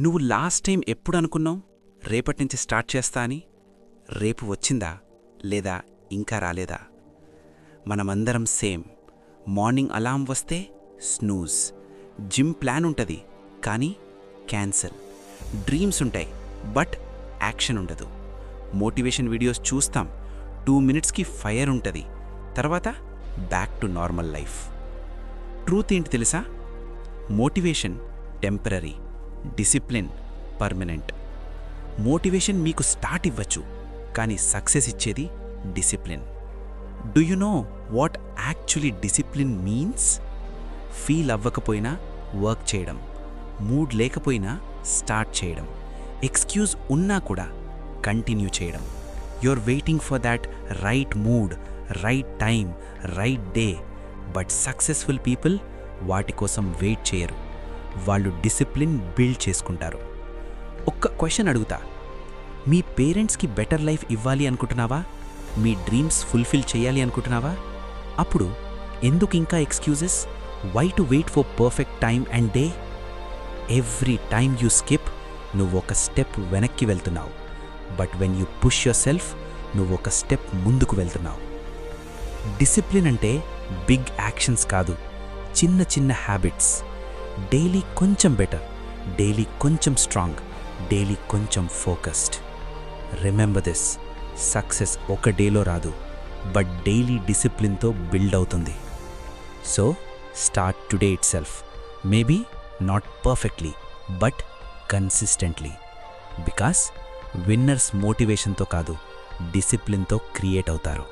నువ్వు last time ఎప్పుడు అనుకున్నావు రేపటి నుంచి స్టార్ట్ చేస్తా అని? రేపు వచ్చిందా లేదా ఇంకా రాలేదా? మనమందరం సేమ్. మార్నింగ్ అలారం వస్తే స్నూజ్, జిమ్ ప్లాన్ ఉంటుంది కానీ క్యాన్సల్, డ్రీమ్స్ ఉంటాయి బట్ యాక్షన్ ఉండదు, మోటివేషన్ వీడియోస్ చూస్తాం, 2 మినిట్స్కి ఫైర్ ఉంటుంది, తర్వాత back to normal life. Truth ఏంటి తెలుసా? Motivation temporary, discipline permanent. Motivation మీకు స్టార్ట్ ఇవ్వచ్చు కానీ సక్సెస్ ఇచ్చేది discipline. Do you know what actually discipline means? Feel అవ్వకపోయినా వర్క్ చేయడం, మూడ్ లేకపోయినా స్టార్ట్ చేయడం, ఎక్స్క్యూజ్ ఉన్నా కూడా కంటిన్యూ చేయడం. You're waiting for that right mood, right time, right day. But successful people వాటి కోసం వెయిట్ చేయరు, వాళ్ళు డిసిప్లిన్ బిల్డ్ చేసుకుంటారు. ఒక్క క్వశ్చన్ అడుగుతా, మీ పేరెంట్స్కి బెటర్ లైఫ్ ఇవ్వాలి అనుకుంటున్నావా? మీ డ్రీమ్స్ ఫుల్ఫిల్ చేయాలి అనుకుంటున్నావా? అప్పుడు ఎందుకు ఇంకా excuses? Why to wait for perfect time and day? Every time you skip, నువ్వు ఒక స్టెప్ వెనక్కి వెళ్తున్నావు. But when you push yourself, నువ్వు ఒక స్టెప్ ముందుకు వెళ్తున్నావు. డిసిప్లిన్ అంటే బిగ్ యాక్షన్స్ కాదు, చిన్న చిన్న హ్యాబిట్స్. డైలీ కొంచెం బెటర్, డైలీ కొంచెం స్ట్రాంగ్, డైలీ కొంచెం ఫోకస్డ్. రిమెంబర్ దిస్, సక్సెస్ ఒక డేలో రాదు బట్ డైలీ డిసిప్లిన్తో బిల్డ్ అవుతుంది. So start today itself, maybe not perfectly but consistently. Because winners మోటివేషన్తో కాదు, డిసిప్లిన్తో క్రియేట్ అవుతారు.